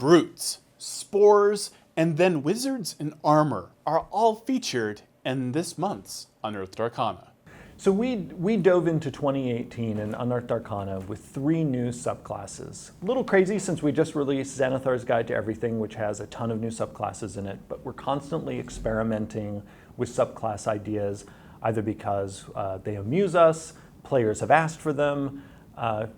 brutes, spores, and then wizards in armor are all featured in this month's Unearthed Arcana. So we dove into 2018 in Unearthed Arcana with 3 new subclasses. A little crazy since we just released Xanathar's Guide to Everything, which has a ton of new subclasses in it, but we're constantly experimenting with subclass ideas, either because they amuse us, players have asked for them,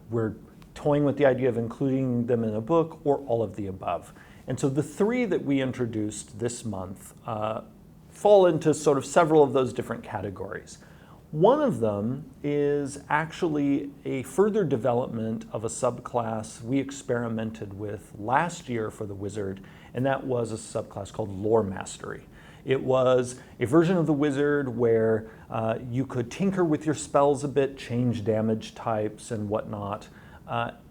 we're toying with the idea of including them in a book, or all of the above. And so the 3 that we introduced this month fall into sort of several of those different categories. One of them is actually a further development of a subclass we experimented with last year for the wizard, and that was a subclass called Lore Mastery. It was a version of the wizard where you could tinker with your spells a bit, change damage types and whatnot,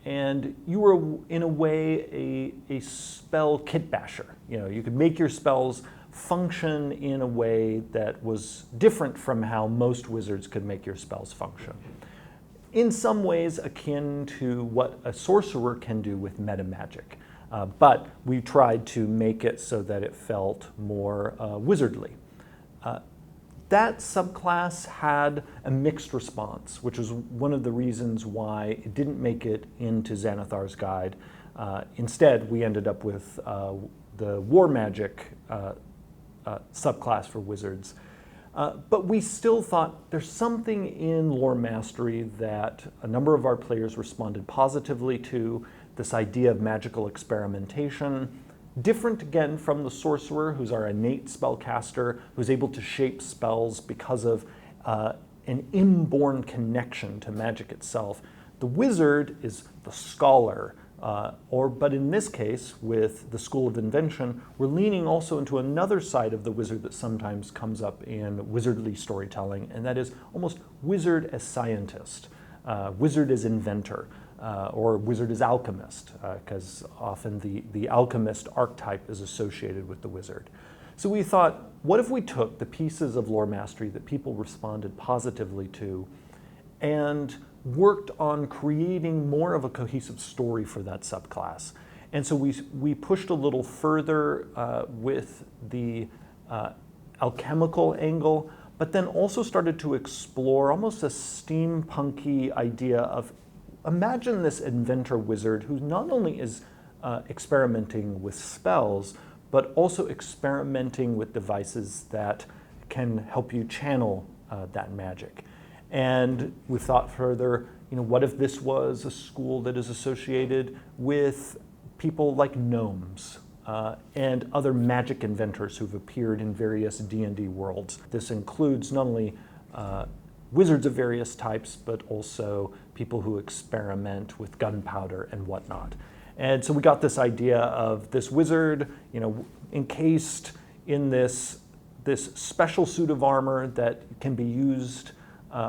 and you were in a way a spell kit basher. You know, you could make your spells function in a way that was different from how most wizards could make your spells function. In some ways akin to what a sorcerer can do with meta magic, but we tried to make it so that it felt more wizardly. That subclass had a mixed response, which was one of the reasons why it didn't make it into Xanathar's Guide. Instead, we ended up with the War Magic subclass for wizards. But we still thought there's something in Lore Mastery that a number of our players responded positively to, this idea of magical experimentation, different again from the sorcerer, who's our innate spellcaster, who's able to shape spells because of an inborn connection to magic itself. The wizard is the scholar, but in this case, with the School of Invention, we're leaning also into another side of the wizard that sometimes comes up in wizardly storytelling, and that is almost wizard as scientist, wizard as inventor, or wizard as alchemist, because often the alchemist archetype is associated with the wizard. So we thought, what if we took the pieces of Lore Mastery that people responded positively to and worked on creating more of a cohesive story for that subclass? And so we pushed a little further with the alchemical angle, but then also started to explore almost a steampunky idea of, imagine this inventor wizard who not only is experimenting with spells, but also experimenting with devices that can help you channel that magic. And we thought further, what if this was a school that is associated with people like gnomes and other magic inventors who've appeared in various D&D worlds. This includes not only wizards of various types, but also people who experiment with gunpowder and whatnot. And so we got this idea of this wizard, encased in this special suit of armor that can be used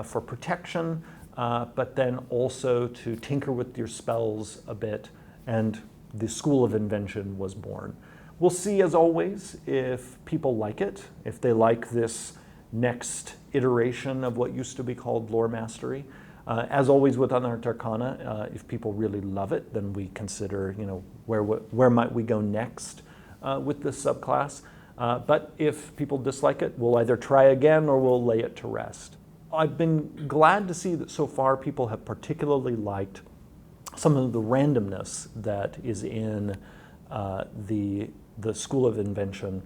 for protection, but then also to tinker with your spells a bit, and the School of Invention was born. We'll see, as always, if people like it, if they like this next iteration of what used to be called Lore Mastery. As always with Unearthed Arcana, if people really love it, then we consider, where might we go next with this subclass. But if people dislike it, we'll either try again or we'll lay it to rest. I've been glad to see that so far people have particularly liked some of the randomness that is in the School of Invention,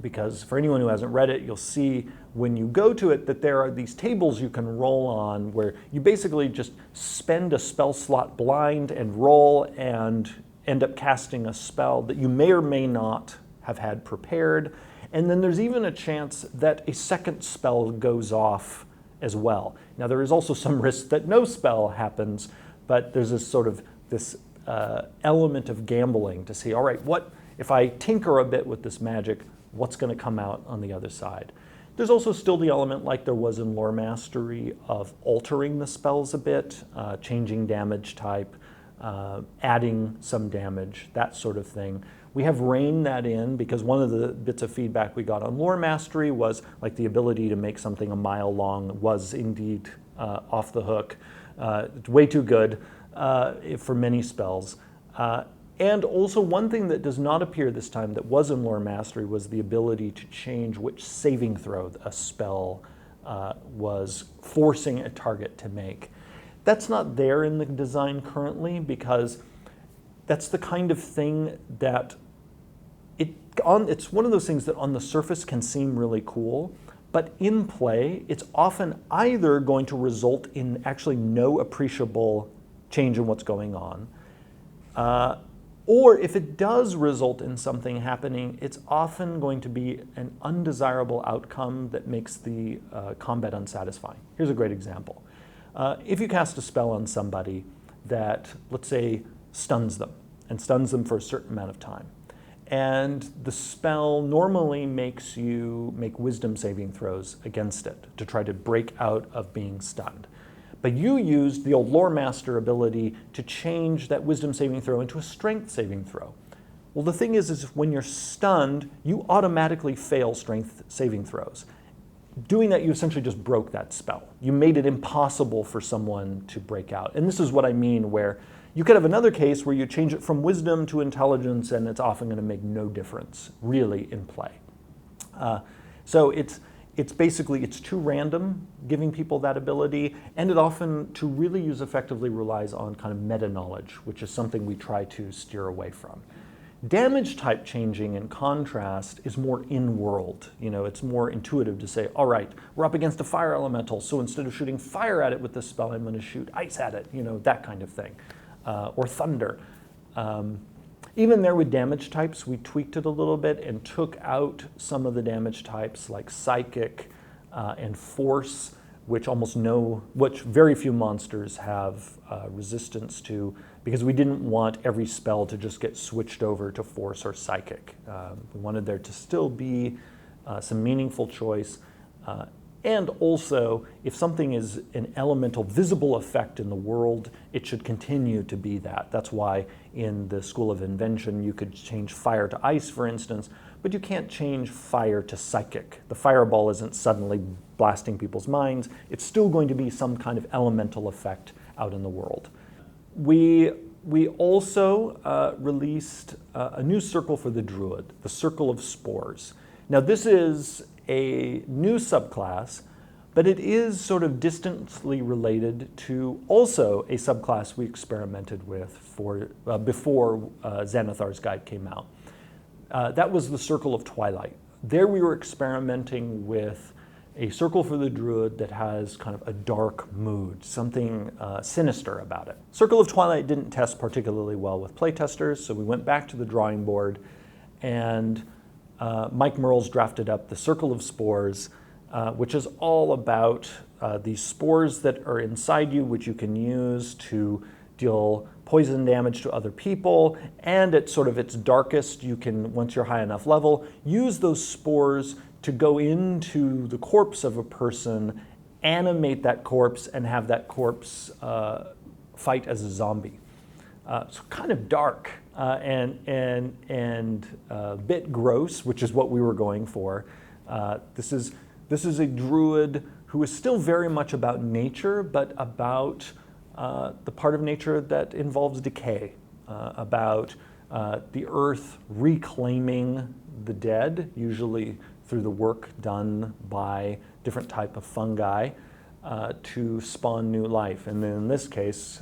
because for anyone who hasn't read it, you'll see when you go to it that there are these tables you can roll on where you basically just spend a spell slot blind and roll and end up casting a spell that you may or may not have had prepared. And then there's even a chance that a second spell goes off as well. Now there is also some risk that no spell happens, but there's this element of gambling to see, all right, what if I tinker a bit with this magic, what's going to come out on the other side? There's also still the element, like there was in Lore Mastery, of altering the spells a bit, changing damage type, adding some damage, that sort of thing. We have reined that in because one of the bits of feedback we got on Lore Mastery was like the ability to make something a mile long was indeed off the hook, way too good for many spells. And also one thing that does not appear this time that was in Lore Mastery was the ability to change which saving throw a spell was forcing a target to make. That's not there in the design currently because that's the kind of thing that it's one of those things that on the surface can seem really cool, but in play, it's often either going to result in actually no appreciable change in what's going on, or if it does result in something happening, it's often going to be an undesirable outcome that makes the combat unsatisfying. Here's a great example. If you cast a spell on somebody that, let's say, stuns them, and stuns them for a certain amount of time, and the spell normally makes you make wisdom saving throws against it to try to break out of being stunned. But you used the old Lore Master ability to change that wisdom saving throw into a strength saving throw. Well, the thing is when you're stunned, you automatically fail strength saving throws. Doing that, you essentially just broke that spell. You made it impossible for someone to break out. And this is what I mean, where you could have another case where you change it from wisdom to intelligence, and it's often going to make no difference, really, in play. So it's basically, it's too random, giving people that ability, and it often, to really use effectively, relies on kind of meta-knowledge, which is something we try to steer away from. Damage type changing, in contrast, is more in-world. It's more intuitive to say, all right, we're up against a fire elemental, so instead of shooting fire at it with this spell, I'm going to shoot ice at it, that kind of thing. Or thunder. Even there with damage types, we tweaked it a little bit and took out some of the damage types like psychic and force, which very few monsters have resistance to, because we didn't want every spell to just get switched over to force or psychic. We wanted there to still be some meaningful choice. And also, if something is an elemental visible effect in the world, it should continue to be that. That's why in the School of Invention, you could change fire to ice, for instance, but you can't change fire to psychic. The fireball isn't suddenly blasting people's minds. It's still going to be some kind of elemental effect out in the world. We also released a new circle for the Druid, the Circle of Spores. Now, this is a new subclass, but it is sort of distantly related to also a subclass we experimented with before Xanathar's Guide came out. That was the Circle of Twilight. There we were experimenting with a circle for the Druid that has kind of a dark mood, something sinister about it. Circle of Twilight didn't test particularly well with playtesters, so we went back to the drawing board, and Mike Merles drafted up the Circle of Spores, which is all about these spores that are inside you, which you can use to deal poison damage to other people, and at sort of its darkest, you can, once you're high enough level, use those spores to go into the corpse of a person, animate that corpse, and have that corpse fight as a zombie. So kind of dark and a bit gross, which is what we were going for. This is a druid who is still very much about nature, but about the part of nature that involves decay, about the earth reclaiming the dead, usually through the work done by different type of fungi to spawn new life, and then in this case,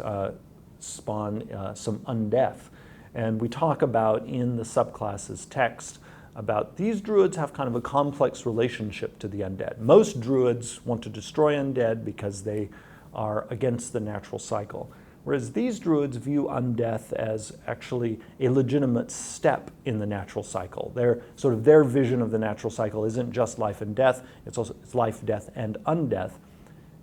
spawn some undeath. And we talk about in the subclasses text about these druids have kind of a complex relationship to the undead. Most druids want to destroy undead because they are against the natural cycle, whereas these druids view undeath as actually a legitimate step in the natural cycle. Their vision of the natural cycle isn't just life and death, it's life, death, and undeath.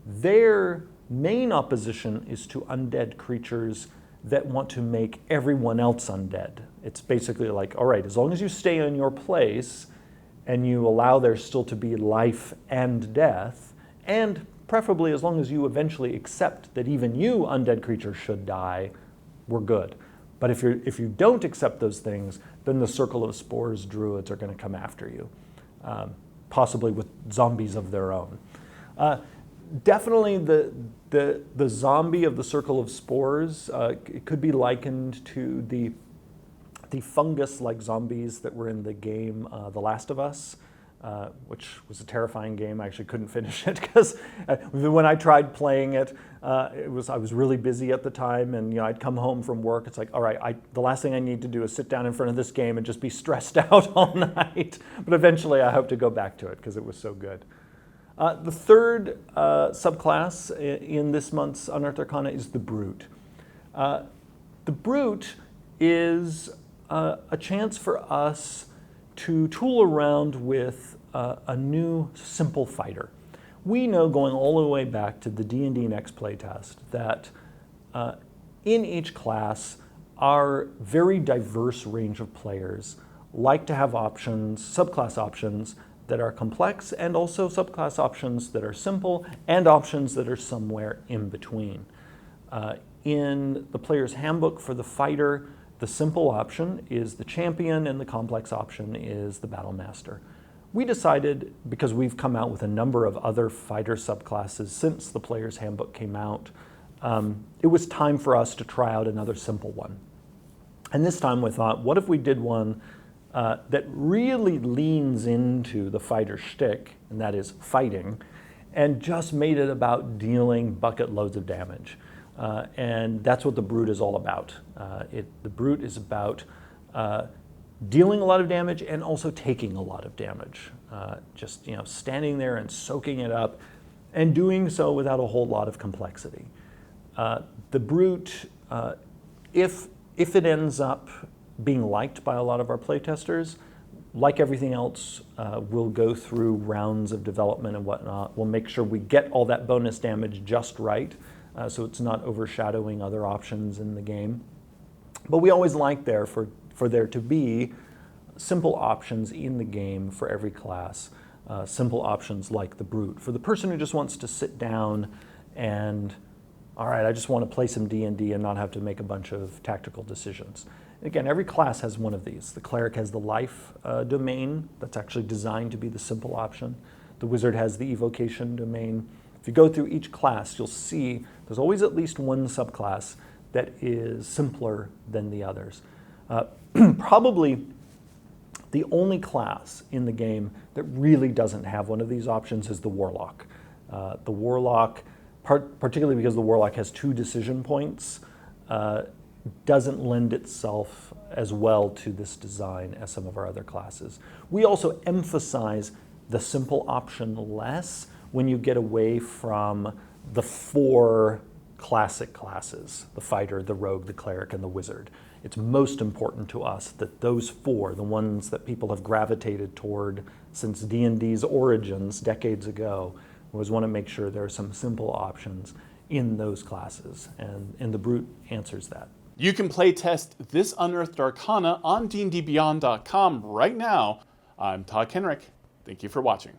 Their main opposition is to undead creatures that want to make everyone else undead. It's basically like, all right, as long as you stay in your place and you allow there still to be life and death, and preferably as long as you eventually accept that even you, undead creatures, should die, we're good. But if you don't accept those things, then the Circle of Spores druids are going to come after you, possibly with zombies of their own. Definitely the zombie of the Circle of Spores it could be likened to the the fungus-like zombies that were in the game The Last of Us, which was a terrifying game. I actually couldn't finish it because when I tried playing it, I was really busy at the time, and I'd come home from work. It's like, all right, the last thing I need to do is sit down in front of this game and just be stressed out all night. But eventually, I hope to go back to it because it was so good. The third subclass in this month's Unearthed Arcana is the Brute. The Brute is a chance for us to tool around with a new simple fighter. We know, going all the way back to the D&D Next playtest, that in each class, our very diverse range of players like to have options, subclass options, that are complex, and also subclass options that are simple, and options that are somewhere in between. In the player's handbook for the fighter, the simple option is the champion, and the complex option is the battle master. We decided, because we've come out with a number of other fighter subclasses since the player's handbook came out, it was time for us to try out another simple one. And this time we thought, what if we did one that really leans into the fighter shtick, and that is fighting, and just made it about dealing bucket loads of damage. And that's what the Brute is all about. The Brute is about dealing a lot of damage and also taking a lot of damage. Just standing there and soaking it up, and doing so without a whole lot of complexity. The Brute, if it ends up being liked by a lot of our playtesters, like everything else, we'll go through rounds of development and whatnot. We'll make sure we get all that bonus damage just right, so it's not overshadowing other options in the game. But we always like for there to be simple options in the game for every class, simple options like the Brute. For the person who just wants to sit down and, all right, I just want to play some D&D and not have to make a bunch of tactical decisions. Again, every class has one of these. The Cleric has the life domain that's actually designed to be the simple option. The Wizard has the evocation domain. If you go through each class, you'll see there's always at least one subclass that is simpler than the others. Probably the only class in the game that really doesn't have one of these options is the Warlock. The Warlock, particularly because the Warlock has 2 decision points, doesn't lend itself as well to this design as some of our other classes. We also emphasize the simple option less when you get away from the 4 classic classes: the Fighter, the Rogue, the Cleric, and the Wizard. It's most important to us that those 4, the ones that people have gravitated toward since D&D's origins decades ago, we always want to make sure there are some simple options in those classes, and the Brute answers that. You can playtest this Unearthed Arcana on dndbeyond.com right now. I'm Todd Kenrick. Thank you for watching.